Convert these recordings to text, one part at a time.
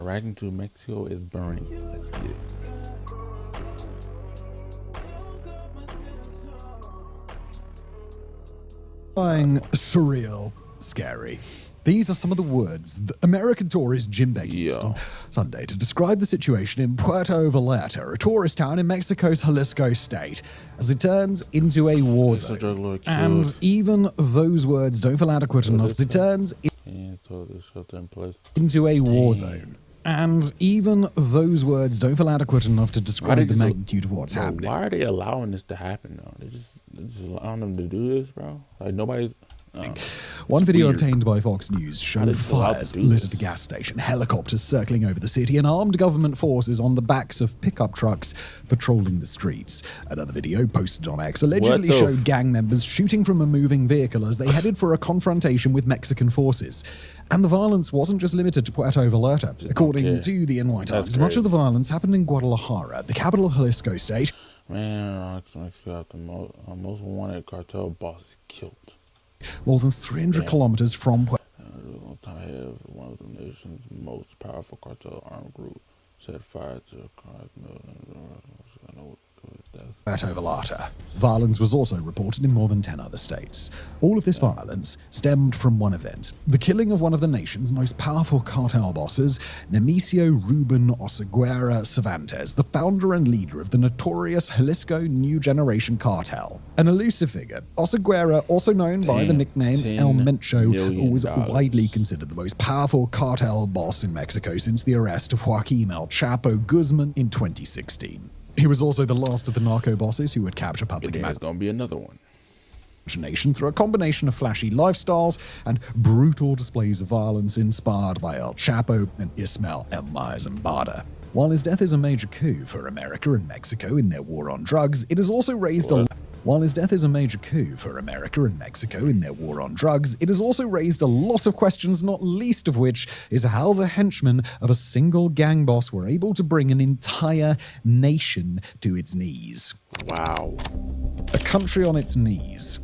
Riding to Mexico is burning. Let's get it. Surreal, scary. These are some of the words that American tourist Jim Beck used on Sunday to describe the situation in Puerto Vallarta, a tourist town in Mexico's Jalisco state, as it turns into a war zone. And even those words don't feel adequate enough. It turns into a war zone. And even those words don't feel adequate enough to describe the magnitude of what's happening. Why are they allowing this to happen though? They're just allowing them to do this, bro. Like nobody's. One video obtained by Fox News showed fires lit at a gas station, helicopters circling over the city, and armed government forces on the backs of pickup trucks patrolling the streets. Another video posted on X allegedly showed gang members shooting from a moving vehicle as they headed for a confrontation with Mexican forces. And the violence wasn't just limited to Puerto Vallarta. According to the NY Times, much of the violence happened in Guadalajara, the capital of Jalisco state. Man, Mexico got the most wanted cartel boss killed. More than 300 kilometers from Puerto. One of the nation's most powerful cartel armed group set fire to a car. Puerto Vallarta. Violence was also reported in more than 10 other states. All of this violence stemmed from one event, the killing of one of the nation's most powerful cartel bosses, Nemesio Ruben Oseguera Cervantes, the founder and leader of the notorious Jalisco New Generation cartel. An elusive figure, Oseguera, also known by the nickname El Mencho, was widely considered the most powerful cartel boss in Mexico since the arrest of Joaquim El Chapo Guzman in 2016. He was also the last of the narco bosses who would capture public imagination. There's gonna be another one. Through a combination of flashy lifestyles and brutal displays of violence inspired by El Chapo and Ismael El Zambada. While his death is a major coup for America and Mexico in their war on drugs, it has also raised a lot of questions, not least of which is how the henchmen of a single gang boss were able to bring an entire nation to its knees. Wow. A country on its knees.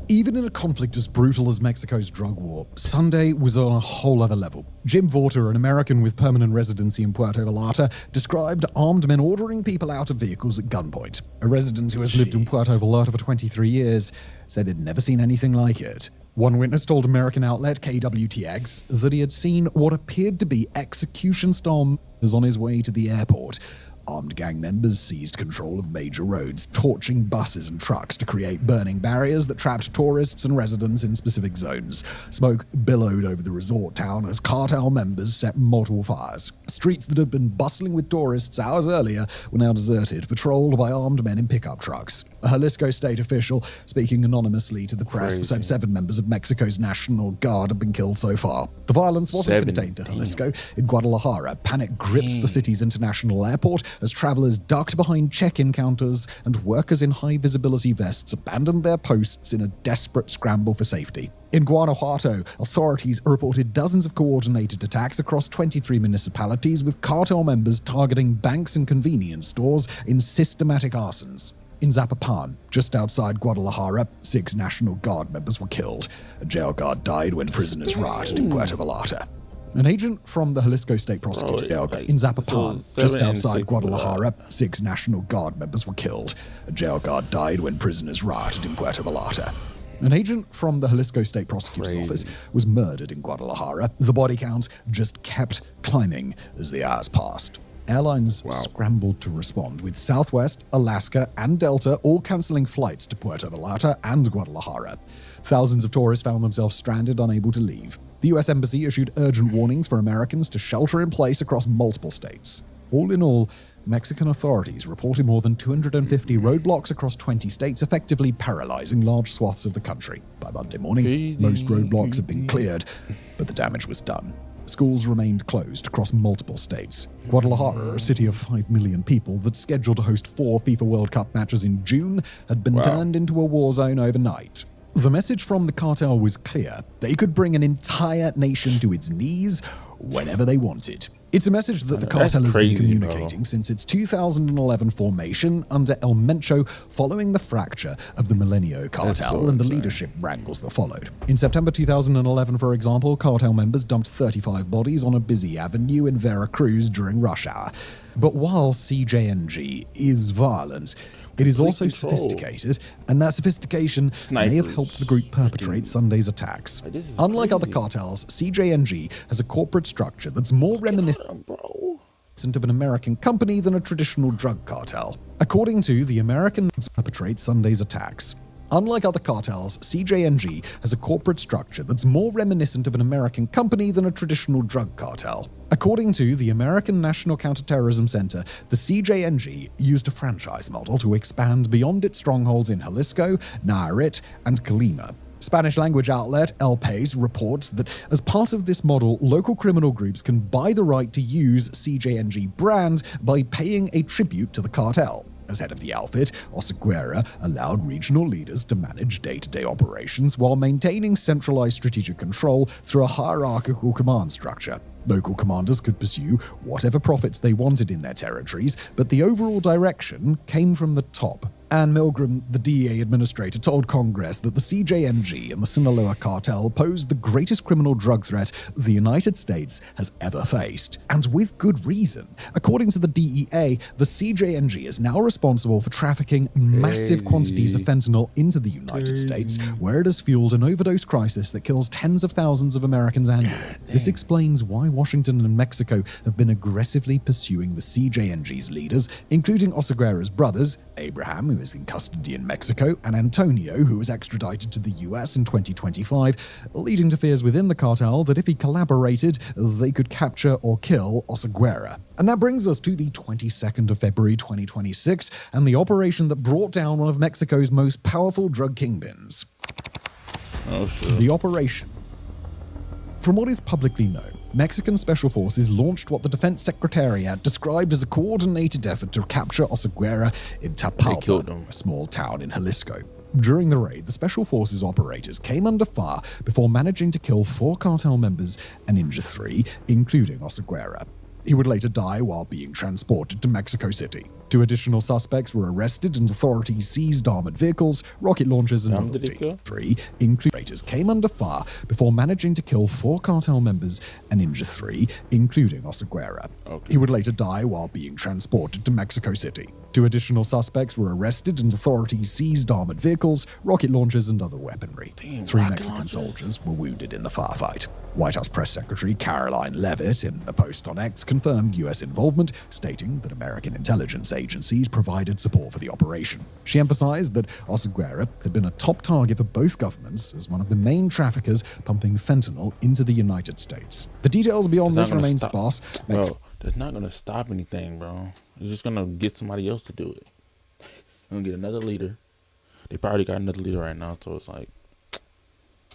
Even in a conflict as brutal as Mexico's drug war, Sunday was on a whole other level. Jim Vorter, an American with permanent residency in Puerto Vallarta, described armed men ordering people out of vehicles at gunpoint. A resident who has lived in Puerto Vallarta for 23 years said he'd never seen anything like it. One witness told American outlet KWTX that he had seen what appeared to be execution-style murders on his way to the airport. Armed gang members seized control of major roads, torching buses and trucks to create burning barriers that trapped tourists and residents in specific zones. Smoke billowed over the resort town as cartel members set multiple fires. Streets that had been bustling with tourists hours earlier were now deserted, patrolled by armed men in pickup trucks. A Jalisco state official, speaking anonymously to the press, said 7 members of Mexico's National Guard had been killed so far. The violence wasn't contained to Jalisco. In Guadalajara, panic gripped the city's international airport as travelers ducked behind check-in counters and workers in high-visibility vests abandoned their posts in a desperate scramble for safety. In Guanajuato, authorities reported dozens of coordinated attacks across 23 municipalities, with cartel members targeting banks and convenience stores in systematic arsons. In Zapopan, just outside Guadalajara, 6 National Guard members were killed. A jail guard died when prisoners rioted in Puerto Vallarta. An agent from the Jalisco State Prosecutor's in Zapopan, just outside Guadalajara, 6 National Guard members were killed. A jail guard died when prisoners rioted in Puerto Vallarta. An agent from the Jalisco State Prosecutor's Office was murdered in Guadalajara. The body count just kept climbing as the hours passed. Airlines scrambled to respond, with Southwest, Alaska, and Delta all canceling flights to Puerto Vallarta and Guadalajara. Thousands of tourists found themselves stranded, unable to leave. The U.S. Embassy issued urgent warnings for Americans to shelter in place across multiple states. All in all, Mexican authorities reported more than 250 roadblocks across 20 states, effectively paralyzing large swaths of the country. By Monday morning, most roadblocks had been cleared, but the damage was done. Schools remained closed across multiple states. Guadalajara, a city of 5 million people that's scheduled to host 4 FIFA World Cup matches in June, had been turned into a war zone overnight. The message from the cartel was clear. They could bring an entire nation to its knees whenever they wanted. It's a message that the I know, that's cartel has been crazy, communicating bro. since its 2011 formation under El Mencho following the fracture of the Milenio cartel so and the insane. leadership wrangles that followed. In September 2011, for example, cartel members dumped 35 bodies on a busy avenue in Veracruz during rush hour. But while CJNG is violent, it is also control. sophisticated, and that sophistication may have Snipers. helped the group perpetrate Sunday's attacks. Like, this is Unlike other crazy. cartels, CJNG has a corporate structure that's more reminiscent Bro. of an American company than a traditional drug cartel. According to the American perpetrate Sunday's attacks. Unlike other cartels, CJNG has a corporate structure that's more reminiscent of an American company than a traditional drug cartel. According to the American National Counterterrorism Center, the CJNG used a franchise model to expand beyond its strongholds in Jalisco, Nayarit, and Colima. Spanish language outlet El País reports that as part of this model, local criminal groups can buy the right to use CJNG brand by paying a tribute to the cartel. As head of the outfit, Oseguera allowed regional leaders to manage day-to-day operations while maintaining centralized strategic control through a hierarchical command structure. Local commanders could pursue whatever profits they wanted in their territories, but the overall direction came from the top. Ann Milgram, the DEA administrator, told Congress that the CJNG and the Sinaloa cartel posed the greatest criminal drug threat the United States has ever faced. And with good reason. According to the DEA, the CJNG is now responsible for trafficking massive quantities of fentanyl into the United States, where it has fueled an overdose crisis that kills tens of thousands of Americans annually. This explains why Washington and Mexico have been aggressively pursuing the CJNG's leaders, including Oseguera's brothers, Abraham, who is in custody in Mexico, and Antonio, who was extradited to the US in 2025, leading to fears within the cartel that if he collaborated, they could capture or kill Oseguera. And that brings us to the 22nd of February 2026, and the operation that brought down one of Mexico's most powerful drug kingpins. Oh, shit. The operation. From what is publicly known, Mexican Special Forces launched what the Defense Secretariat described as a coordinated effort to capture Oseguera in killed Tapalpa, him. a small town in Jalisco. During the raid, the Special Forces operators came under fire before managing to kill 4 cartel members and injure 3, including Oseguera. He would later die while being transported to Mexico City. 2 additional suspects were arrested and authorities seized armored vehicles, rocket launchers, and How many did he other kill? 3 operators came under fire before managing to kill 4 cartel members and injure 3, including Oseguera. Okay. He would later die while being transported to Mexico City. 2 additional suspects were arrested and authorities seized armored vehicles, rocket launchers, and other weaponry. 3 rocket Mexican launchers. soldiers were wounded in the firefight. White House Press Secretary Caroline Leavitt, in a post on X, confirmed U.S. involvement, stating that American intelligence agencies provided support for the operation. She emphasized that Oseguera had been a top target for both governments as one of the main traffickers pumping fentanyl into the United States. The details beyond That's this not gonna remain stop- sparse. Bro, that's not gonna stop anything, bro. It's just gonna get somebody else to do it. We're gonna get another leader. They probably got another leader right now, so it's like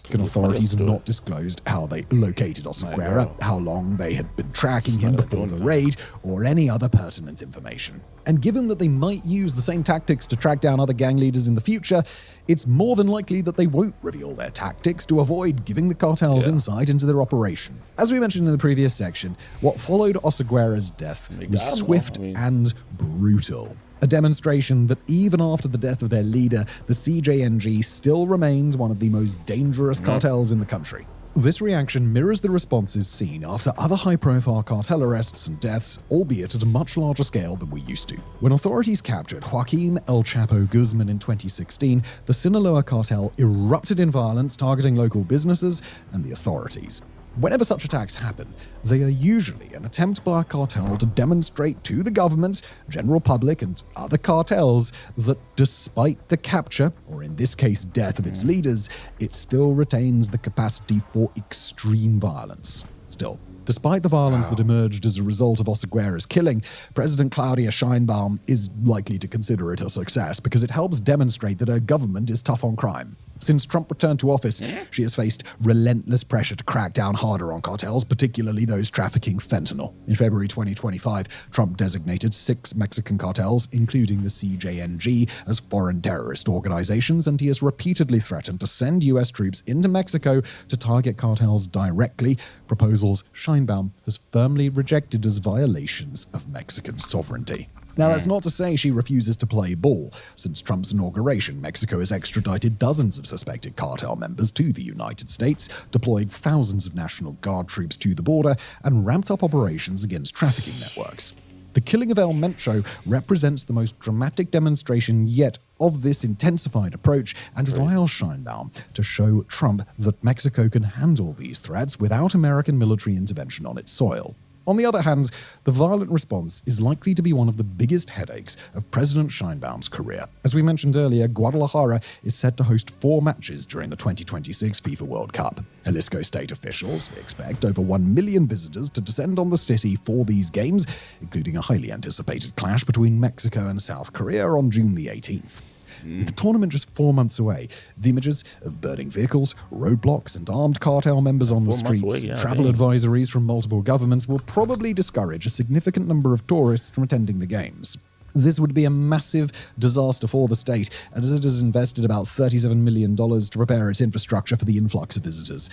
Mexican authorities have not disclosed how they located Oseguera, bro. how long they had been tracking him not before doing the that. raid, or any other pertinent information. And given that they might use the same tactics to track down other gang leaders in the future, it's more than likely that they won't reveal their tactics to avoid giving the cartels Yeah. insight into their operation. As we mentioned in the previous section, what followed Oseguera's death They was got him, swift I mean- and brutal. A demonstration that even after the death of their leader, the CJNG still remains one of the most dangerous cartels in the country. This reaction mirrors the responses seen after other high-profile cartel arrests and deaths, albeit at a much larger scale than we used to. When authorities captured Joaquin El Chapo Guzman in 2016, the Sinaloa cartel erupted in violence, targeting local businesses and the authorities. Whenever such attacks happen, they are usually an attempt by a cartel to demonstrate to the government, general public, and other cartels that despite the capture, or in this case death of its leaders, it still retains the capacity for extreme violence. Still, despite the violence that emerged as a result of Oseguera's killing, President Claudia Sheinbaum is likely to consider it a success because it helps demonstrate that her government is tough on crime. Since Trump returned to office, she has faced relentless pressure to crack down harder on cartels, particularly those trafficking fentanyl. In February 2025, Trump designated 6 Mexican cartels, including the CJNG, as foreign terrorist organizations, and he has repeatedly threatened to send U.S. troops into Mexico to target cartels directly, proposals Sheinbaum has firmly rejected as violations of Mexican sovereignty. Now, that's not to say she refuses to play ball. Since Trump's inauguration, Mexico has extradited dozens of suspected cartel members to the United States, deployed thousands of National Guard troops to the border, and ramped up operations against trafficking networks. The killing of El Mencho represents the most dramatic demonstration yet of this intensified approach, and it allows Sheinbaum to show Trump that Mexico can handle these threats without American military intervention on its soil. On the other hand, the violent response is likely to be one of the biggest headaches of President Sheinbaum's career. As we mentioned earlier, Guadalajara is set to host 4 matches during the 2026 FIFA World Cup. Jalisco state officials expect over 1 million visitors to descend on the city for these games, including a highly anticipated clash between Mexico and South Korea on June the 18th. With the tournament just 4 months away, the images of burning vehicles, roadblocks, and armed cartel members on the streets, travel advisories from multiple governments will probably discourage a significant number of tourists from attending the games. This would be a massive disaster for the state, as it has invested about $37 million to prepare its infrastructure for the influx of visitors.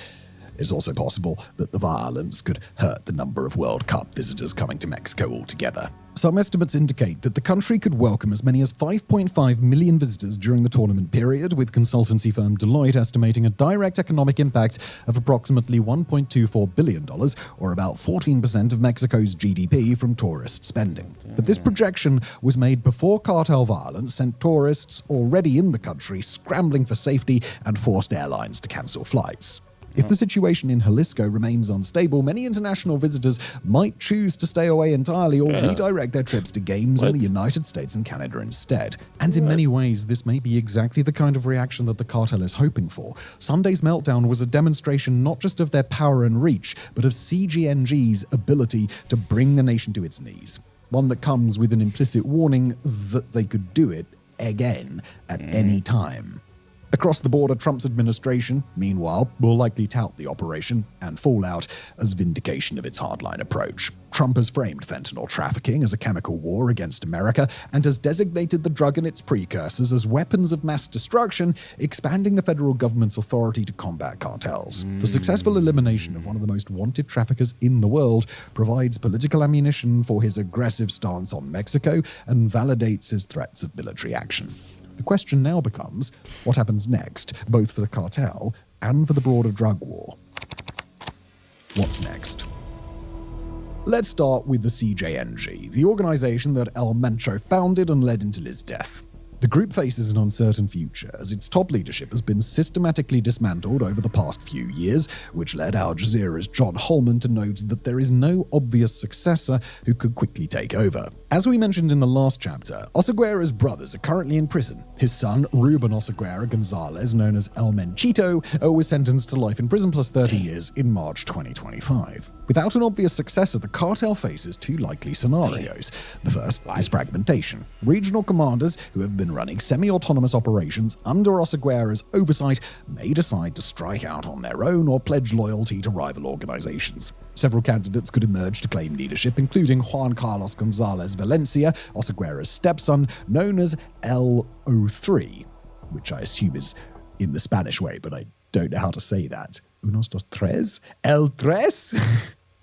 It's also possible that the violence could hurt the number of World Cup visitors coming to Mexico altogether. Some estimates indicate that the country could welcome as many as 5.5 million visitors during the tournament period, with consultancy firm Deloitte estimating a direct economic impact of approximately $1.24 billion, or about 14% of Mexico's GDP from tourist spending. But this projection was made before cartel violence sent tourists already in the country scrambling for safety and forced airlines to cancel flights. If the situation in Jalisco remains unstable, many international visitors might choose to stay away entirely or redirect their trips to games in the United States and Canada instead. And in many ways, this may be exactly the kind of reaction that the cartel is hoping for. Sunday's meltdown was a demonstration not just of their power and reach, but of CGNG's ability to bring the nation to its knees. One that comes with an implicit warning that they could do it again at any time. Across the border, Trump's administration, meanwhile, will likely tout the operation and fallout as vindication of its hardline approach. Trump has framed fentanyl trafficking as a chemical war against America and has designated the drug and its precursors as weapons of mass destruction, expanding the federal government's authority to combat cartels. The successful elimination of one of the most wanted traffickers in the world provides political ammunition for his aggressive stance on Mexico and validates his threats of military action. The question now becomes, what happens next, both for the cartel and for the broader drug war? What's next? Let's start with the CJNG, the organization that El Mencho founded and led until his death. The group faces an uncertain future, as its top leadership has been systematically dismantled over the past few years, which led Al Jazeera's John Holman to note that there is no obvious successor who could quickly take over. As we mentioned in the last chapter, Oseguera's brothers are currently in prison. His son, Ruben Oseguera Gonzalez, known as El Menchito, was sentenced to life in prison plus 30 years in March 2025. Without an obvious successor, the cartel faces 2 likely scenarios. The first is fragmentation. Regional commanders who have been running semi-autonomous operations under Oseguera's oversight may decide to strike out on their own or pledge loyalty to rival organizations. Several candidates could emerge to claim leadership, including Juan Carlos Gonzalez Valencia, Oseguera's stepson, known as LO3, which I assume is in the Spanish way, but I don't know how to say that. Unos, dos, tres? El tres?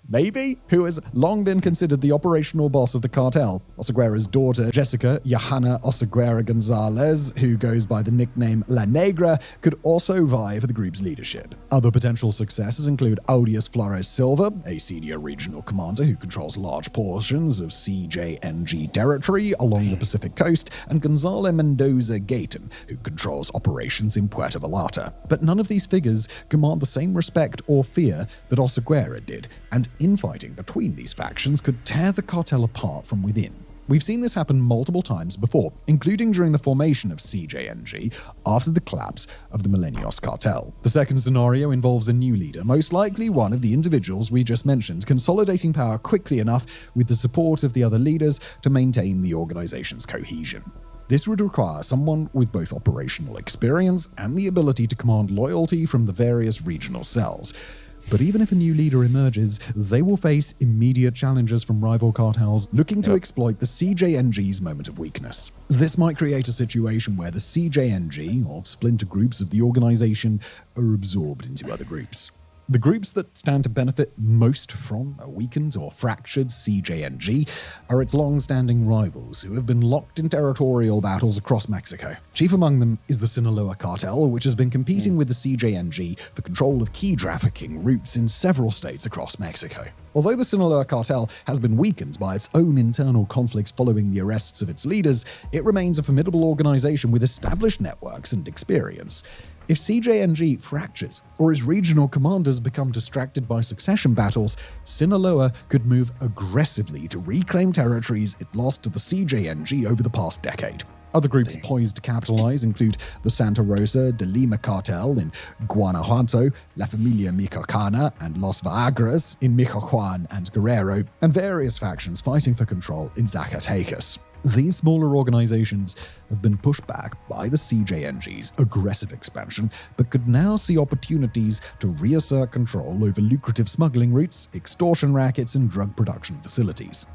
Maybe, who has long been considered the operational boss of the cartel. Oseguera's daughter, Jessica Johanna Oseguera Gonzalez, who goes by the nickname La Negra, could also vie for the group's leadership. Other potential successors include Audius Flores Silva, a senior regional commander who controls large portions of CJNG territory along the Pacific coast, and Gonzalo Mendoza Gayton, who controls operations in Puerto Vallarta. But none of these figures command the same respect or fear that Oseguera did, and infighting between these factions could tear the cartel apart from within. We've seen this happen multiple times before, including during the formation of CJNG after the collapse of the Millennios cartel. The second scenario involves a new leader, most likely one of the individuals we just mentioned, consolidating power quickly enough with the support of the other leaders to maintain the organization's cohesion. This would require someone with both operational experience and the ability to command loyalty from the various regional cells. But even if a new leader emerges, they will face immediate challenges from rival cartels looking to exploit the CJNG's moment of weakness. This might create a situation where the CJNG, or splinter groups of the organization, are absorbed into other groups. The groups that stand to benefit most from a weakened or fractured CJNG are its long-standing rivals who have been locked in territorial battles across Mexico. Chief among them is the Sinaloa cartel, which has been competing with the CJNG for control of key trafficking routes in several states across Mexico. Although the Sinaloa cartel has been weakened by its own internal conflicts following the arrests of its leaders, it remains a formidable organization with established networks and experience. If CJNG fractures, or its regional commanders become distracted by succession battles, Sinaloa could move aggressively to reclaim territories it lost to the CJNG over the past decade. Other groups poised to capitalize include the Santa Rosa de Lima cartel in Guanajuato, La Familia Michoacana, and Los Viagras in Michoacan and Guerrero, and various factions fighting for control in Zacatecas. These smaller organizations have been pushed back by the CJNG's aggressive expansion, but could now see opportunities to reassert control over lucrative smuggling routes, extortion rackets, and drug production facilities.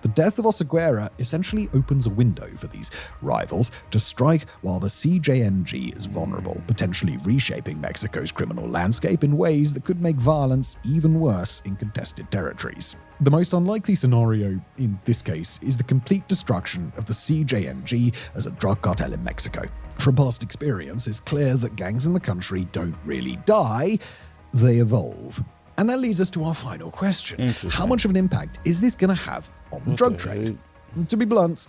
The death of Oseguera essentially opens a window for these rivals to strike while the CJNG is vulnerable, potentially reshaping Mexico's criminal landscape in ways that could make violence even worse in contested territories. The most unlikely scenario in this case is the complete destruction of the CJNG as a drug cartel in Mexico. From past experience, it's clear that gangs in the country don't really die, they evolve. And that leads us to our final question. How much of an impact is this going to have on the drug trade? To be blunt,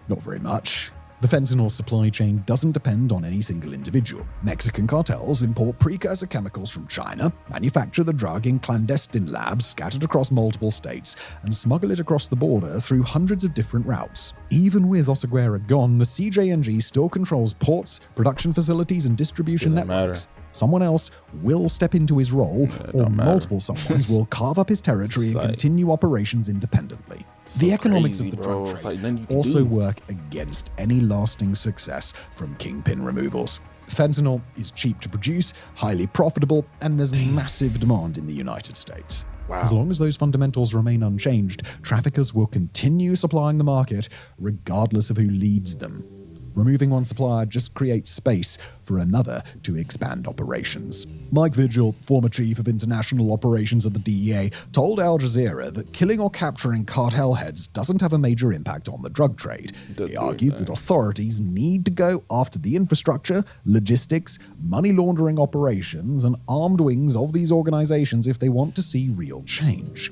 not very much. The fentanyl supply chain doesn't depend on any single individual. Mexican cartels import precursor chemicals from China, manufacture the drug in clandestine labs scattered across multiple states, and smuggle it across the border through hundreds of different routes. Even with Oseguera gone, the CJNG still controls ports, production facilities, and distribution networks. Someone else will step into his role, or multiple someones will carve up his territory and continue operations independently. The economics of the drug trade also work against any lasting success from kingpin removals. Fentanyl is cheap to produce, highly profitable, and there's massive demand in the United States. As long as those fundamentals remain unchanged, traffickers will continue supplying the market regardless of who leads them. Removing one supplier just creates space for another to expand operations. Mike Vigil, former chief of international operations at the DEA, told Al Jazeera that killing or capturing cartel heads doesn't have a major impact on the drug trade. He argued that authorities need to go after the infrastructure, logistics, money laundering operations, and armed wings of these organizations if they want to see real change.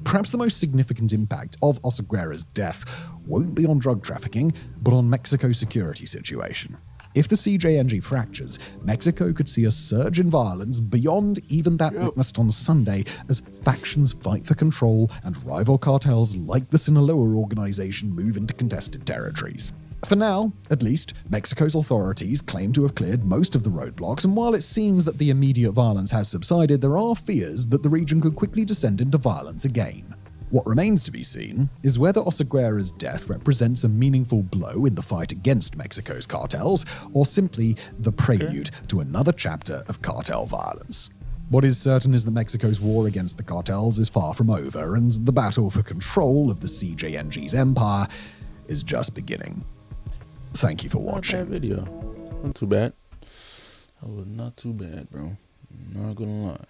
Perhaps the most significant impact of Oseguera's death won't be on drug trafficking, but on Mexico's security situation. If the CJNG fractures, Mexico could see a surge in violence beyond even that witnessed on Sunday as factions fight for control and rival cartels like the Sinaloa organization move into contested territories. For now, at least, Mexico's authorities claim to have cleared most of the roadblocks, and while it seems that the immediate violence has subsided, there are fears that the region could quickly descend into violence again. What remains to be seen is whether Oseguera's death represents a meaningful blow in the fight against Mexico's cartels, or simply the prelude to another chapter of cartel violence. What is certain is that Mexico's war against the cartels is far from over, and the battle for control of the CJNG's empire is just beginning. Thank you for watching. Not bad video. Not too bad. That was not too bad, bro. Not gonna lie.